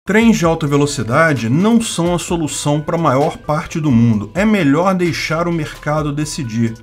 Trens de alta velocidade não são a solução para a maior parte do mundo. É melhor deixar o mercado decidir.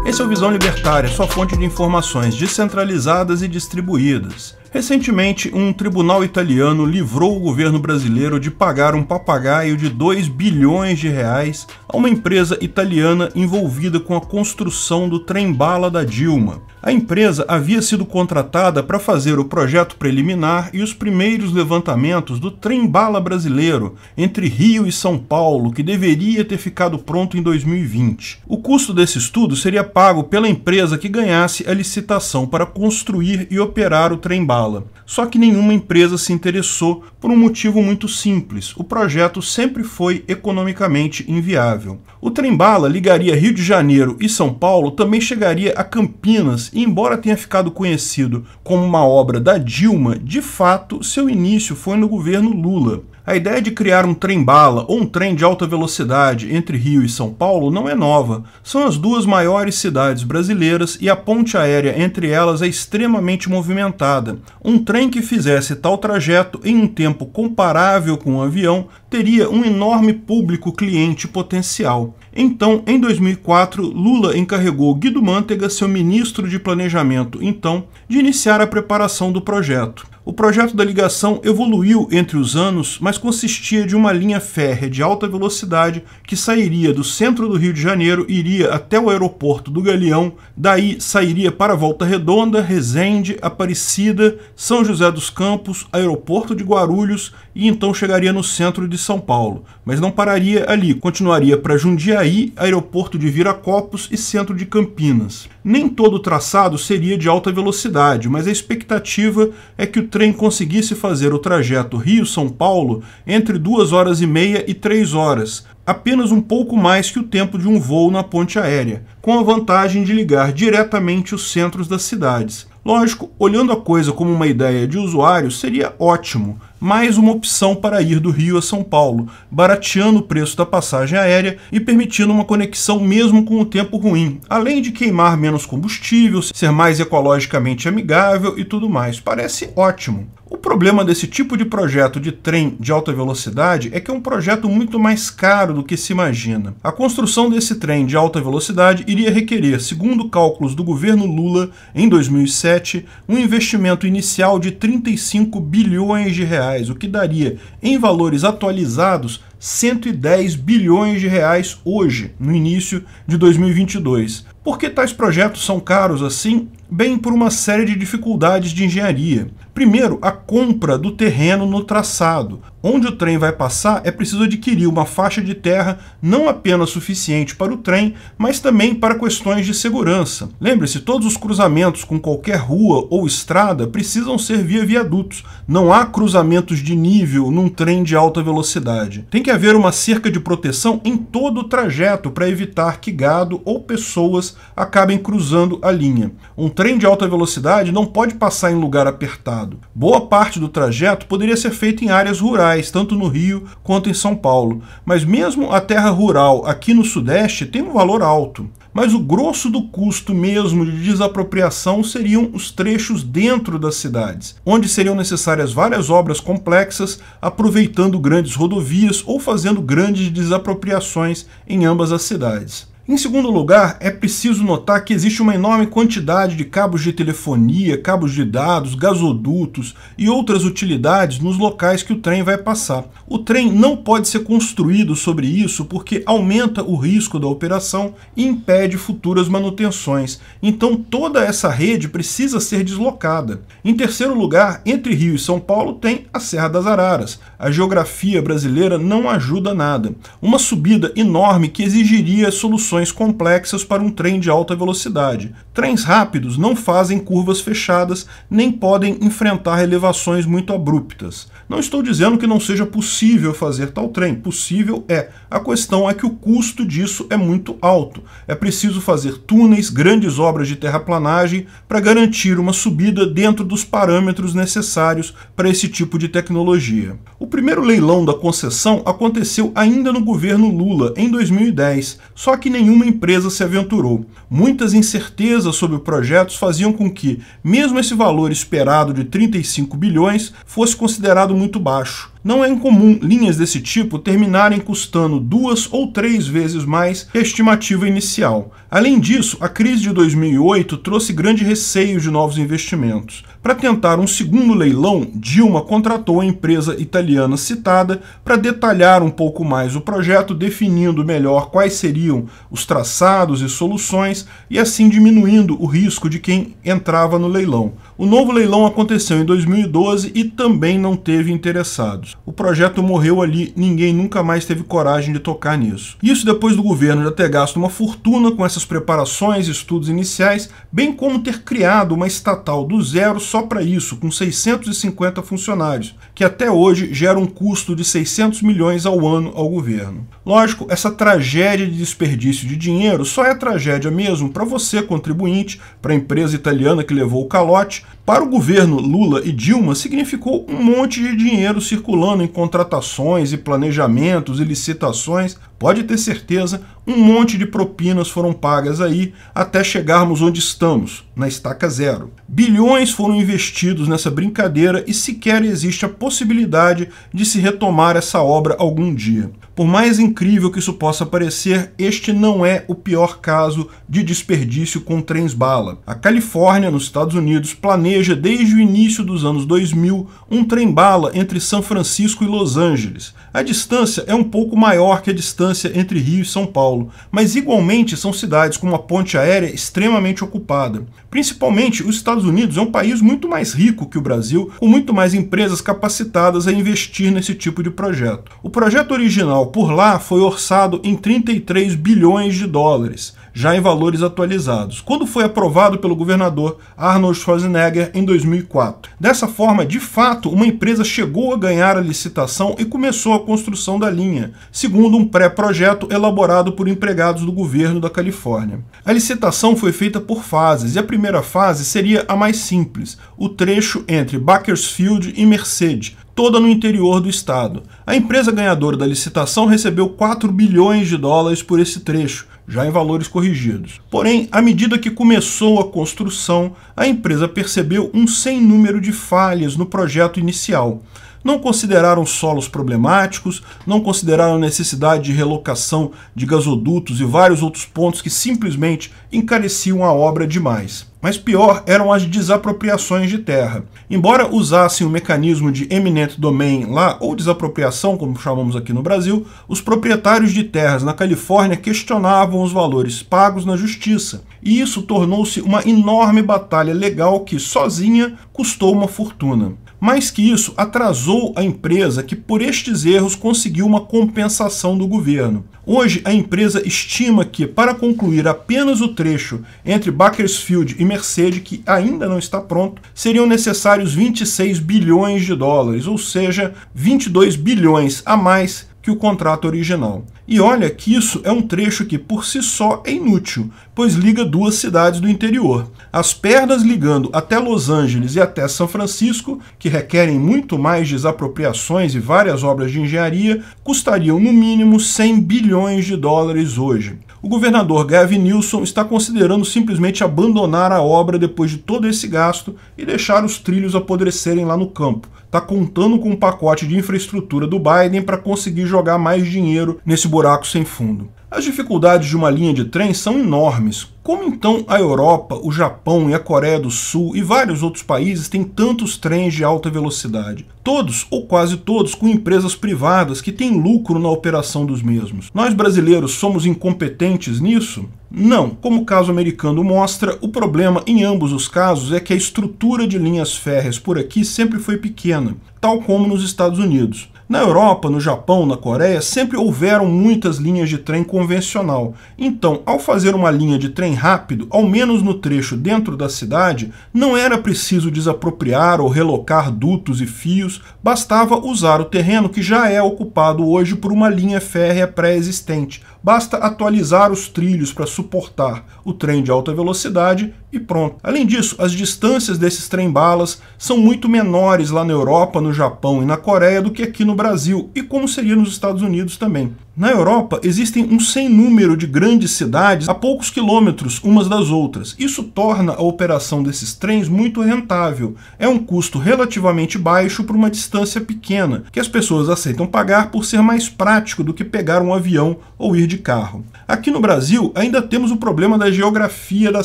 Esse é o Visão Libertária, sua fonte de informações descentralizadas e distribuídas. Recentemente, um tribunal italiano livrou o governo brasileiro de pagar um papagaio de 2 bilhões de reais a uma empresa italiana envolvida com a construção do trem-bala da Dilma. A empresa havia sido contratada para fazer o projeto preliminar e os primeiros levantamentos do trem-bala brasileiro entre Rio e São Paulo, que deveria ter ficado pronto em 2020. O custo desse estudo seria pago pela empresa que ganhasse a licitação para construir e operar o trem-bala. Só que nenhuma empresa se interessou por um motivo muito simples: o projeto sempre foi economicamente inviável. O trem-bala ligaria Rio de Janeiro e São Paulo, também chegaria a Campinas e, embora tenha ficado conhecido como uma obra da Dilma, de fato seu início foi no governo Lula. A ideia de criar um trem-bala ou um trem de alta velocidade entre Rio e São Paulo não é nova. São as duas maiores cidades brasileiras e a ponte aérea entre elas é extremamente movimentada. Um trem que fizesse tal trajeto em um tempo comparável com um avião teria um enorme público cliente potencial. Então, em 2004, Lula encarregou Guido Mantega, seu ministro de Planejamento então, de iniciar a preparação do projeto. O projeto da ligação evoluiu entre os anos, mas consistia de uma linha férrea de alta velocidade que sairia do centro do Rio de Janeiro e iria até o aeroporto do Galeão, daí sairia para Volta Redonda, Resende, Aparecida, São José dos Campos, aeroporto de Guarulhos e então chegaria no centro de São Paulo. Mas não pararia ali, continuaria para Jundiaí, aeroporto de Viracopos e centro de Campinas. Nem todo o traçado seria de alta velocidade, mas a expectativa é que o trem conseguisse fazer o trajeto Rio-São Paulo entre 2 horas e meia e 3 horas, apenas um pouco mais que o tempo de um voo na ponte aérea, com a vantagem de ligar diretamente os centros das cidades. Lógico, olhando a coisa como uma ideia de usuário, seria ótimo, mais uma opção para ir do Rio a São Paulo, barateando o preço da passagem aérea e permitindo uma conexão mesmo com o tempo ruim, além de queimar menos combustível, ser mais ecologicamente amigável e tudo mais. Parece ótimo. O problema desse tipo de projeto de trem de alta velocidade é que é um projeto muito mais caro do que se imagina. A construção desse trem de alta velocidade iria requerer, segundo cálculos do governo Lula em 2007, um investimento inicial de 35 bilhões de reais, o que daria, em valores atualizados, 110 bilhões de reais hoje, no início de 2022. Por que tais projetos são caros assim? Bem, por uma série de dificuldades de engenharia. Primeiro, a compra do terreno no traçado. Onde o trem vai passar, é preciso adquirir uma faixa de terra não apenas suficiente para o trem, mas também para questões de segurança. Lembre-se, todos os cruzamentos com qualquer rua ou estrada precisam ser via viadutos. Não há cruzamentos de nível num trem de alta velocidade. Tem que haver uma cerca de proteção em todo o trajeto para evitar que gado ou pessoas acabem cruzando a linha. Um trem de alta velocidade não pode passar em lugar apertado. Boa parte do trajeto poderia ser feito em áreas rurais, tanto no Rio quanto em São Paulo. Mas mesmo a terra rural aqui no Sudeste tem um valor alto. Mas o grosso do custo mesmo de desapropriação seriam os trechos dentro das cidades, onde seriam necessárias várias obras complexas, aproveitando grandes rodovias ou fazendo grandes desapropriações em ambas as cidades. Em segundo lugar, é preciso notar que existe uma enorme quantidade de cabos de telefonia, cabos de dados, gasodutos e outras utilidades nos locais que o trem vai passar. O trem não pode ser construído sobre isso porque aumenta o risco da operação e impede futuras manutenções. Então toda essa rede precisa ser deslocada. Em terceiro lugar, entre Rio e São Paulo tem a Serra das Araras. A geografia brasileira não ajuda nada. Uma subida enorme que exigiria soluções complexas para um trem de alta velocidade. Trens rápidos não fazem curvas fechadas, nem podem enfrentar elevações muito abruptas. Não estou dizendo que não seja possível fazer tal trem, possível é. A questão é que o custo disso é muito alto. É preciso fazer túneis, grandes obras de terraplanagem para garantir uma subida dentro dos parâmetros necessários para esse tipo de tecnologia. O primeiro leilão da concessão aconteceu ainda no governo Lula, em 2010, só que nenhum nenhuma empresa se aventurou. Muitas incertezas sobre projetos faziam com que, mesmo esse valor esperado de 35 bilhões, fosse considerado muito baixo. Não é incomum linhas desse tipo terminarem custando 2 ou 3 vezes mais que a estimativa inicial. Além disso, a crise de 2008 trouxe grande receio de novos investimentos. Para tentar um segundo leilão, Dilma contratou a empresa italiana citada para detalhar um pouco mais o projeto, definindo melhor quais seriam os traçados e soluções e assim diminuindo o risco de quem entrava no leilão. O novo leilão aconteceu em 2012 e também não teve interessados. O projeto morreu ali, ninguém nunca mais teve coragem de tocar nisso. Isso depois do governo já ter gasto uma fortuna com essas preparações e estudos iniciais, bem como ter criado uma estatal do zero só para isso, com 650 funcionários, que até hoje gera um custo de 600 milhões ao ano ao governo. Lógico, essa tragédia de desperdício de dinheiro só é tragédia mesmo para você, contribuinte, para a empresa italiana que levou o calote. Para o governo Lula e Dilma, significou um monte de dinheiro circulando em contratações e planejamentos e licitações. Pode ter certeza, um monte de propinas foram pagas aí até chegarmos onde estamos, na estaca zero. Bilhões foram investidos nessa brincadeira e sequer existe a possibilidade de se retomar essa obra algum dia. Por mais incrível que isso possa parecer, este não é o pior caso de desperdício com trens-bala. A Califórnia, nos Estados Unidos, planeja desde o início dos anos 2000 um trem-bala entre São Francisco e Los Angeles. A distância é um pouco maior que a distância entre Rio e São Paulo, mas igualmente são cidades com uma ponte aérea extremamente ocupada. Principalmente, os Estados Unidos é um país muito mais rico que o Brasil, com muito mais empresas capacitadas a investir nesse tipo de projeto. O projeto original por lá foi orçado em 33 bilhões de dólares, já em valores atualizados, quando foi aprovado pelo governador Arnold Schwarzenegger em 2004. Dessa forma, de fato, uma empresa chegou a ganhar a licitação e começou a construção da linha, segundo um pré-projeto elaborado por empregados do governo da Califórnia. A licitação foi feita por fases, e a primeira fase seria a mais simples, o trecho entre Bakersfield e Merced, toda no interior do estado. A empresa ganhadora da licitação recebeu 4 bilhões de dólares por esse trecho, já em valores corrigidos. Porém, à medida que começou a construção, a empresa percebeu um sem número de falhas no projeto inicial. Não consideraram solos problemáticos, não consideraram a necessidade de relocação de gasodutos e vários outros pontos que simplesmente encareciam a obra demais. Mas pior eram as desapropriações de terra. Embora usassem o mecanismo de eminent domain lá, ou desapropriação, como chamamos aqui no Brasil, os proprietários de terras na Califórnia questionavam os valores pagos na justiça. E isso tornou-se uma enorme batalha legal que, sozinha, custou uma fortuna. Mais que isso, atrasou a empresa que, por estes erros, conseguiu uma compensação do governo. Hoje, a empresa estima que, para concluir apenas o trecho entre Bakersfield e Merced, que ainda não está pronto, seriam necessários 26 bilhões de dólares, ou seja, 22 bilhões a mais que o contrato original. E olha que isso é um trecho que por si só é inútil, pois liga duas cidades do interior. As pernas ligando até Los Angeles e até São Francisco, que requerem muito mais desapropriações e várias obras de engenharia, custariam no mínimo 100 bilhões de dólares hoje. O governador Gavin Newsom está considerando simplesmente abandonar a obra depois de todo esse gasto e deixar os trilhos apodrecerem lá no campo. Está contando com um pacote de infraestrutura do Biden para conseguir jogar mais dinheiro nesse buraco sem fundo. As dificuldades de uma linha de trem são enormes. Como então a Europa, o Japão e a Coreia do Sul e vários outros países têm tantos trens de alta velocidade? Todos, ou quase todos, com empresas privadas que têm lucro na operação dos mesmos. Nós brasileiros somos incompetentes nisso? Não. Como o caso americano mostra, o problema em ambos os casos é que a estrutura de linhas férreas por aqui sempre foi pequena, tal como nos Estados Unidos. Na Europa, no Japão, na Coreia, sempre houveram muitas linhas de trem convencional. Então, ao fazer uma linha de trem rápido, ao menos no trecho dentro da cidade, não era preciso desapropriar ou relocar dutos e fios, bastava usar o terreno que já é ocupado hoje por uma linha férrea pré-existente. Basta atualizar os trilhos para suportar o trem de alta velocidade e pronto. Além disso, as distâncias desses trem-balas são muito menores lá na Europa, no Japão e na Coreia do que aqui no Brasil, e como seria nos Estados Unidos também. Na Europa, existem um sem número de grandes cidades a poucos quilômetros umas das outras. Isso torna a operação desses trens muito rentável. É um custo relativamente baixo para uma distância pequena, que as pessoas aceitam pagar por ser mais prático do que pegar um avião ou ir de carro. Aqui no Brasil, ainda temos o problema da geografia da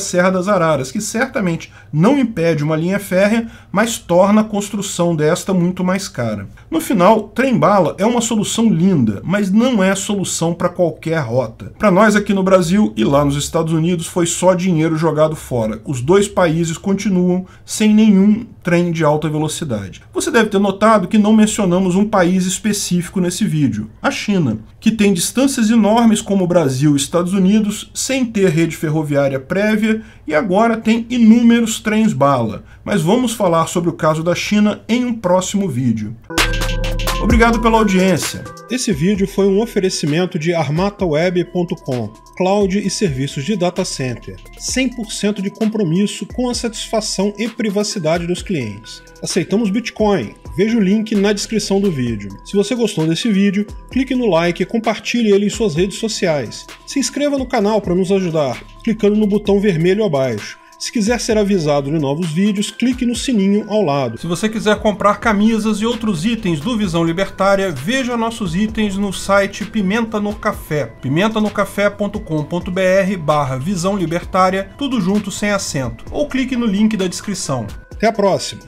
Serra das Araras, que certamente não impede uma linha férrea, mas torna a construção desta muito mais cara. No final, trem-bala é uma solução linda, mas não é solução para qualquer rota. Para nós aqui no Brasil e lá nos Estados Unidos foi só dinheiro jogado fora. Os dois países continuam sem nenhum trem de alta velocidade. Você deve ter notado que não mencionamos um país específico nesse vídeo, a China, que tem distâncias enormes como o Brasil e Estados Unidos, sem ter rede ferroviária prévia e agora tem inúmeros trens-bala. Mas vamos falar sobre o caso da China em um próximo vídeo. Obrigado pela audiência. Esse vídeo foi um oferecimento de armataweb.com, cloud e serviços de data center, 100% de compromisso com a satisfação e privacidade dos clientes. Aceitamos Bitcoin. Veja o link na descrição do vídeo. Se você gostou desse vídeo, clique no like e compartilhe ele em suas redes sociais. Se inscreva no canal para nos ajudar, clicando no botão vermelho abaixo. Se quiser ser avisado de novos vídeos, clique no sininho ao lado. Se você quiser comprar camisas e outros itens do Visão Libertária, veja nossos itens no site Pimenta no Café, pimentanocafé.com.br/Visão Libertária, tudo junto sem acento, ou clique no link da descrição. Até a próxima!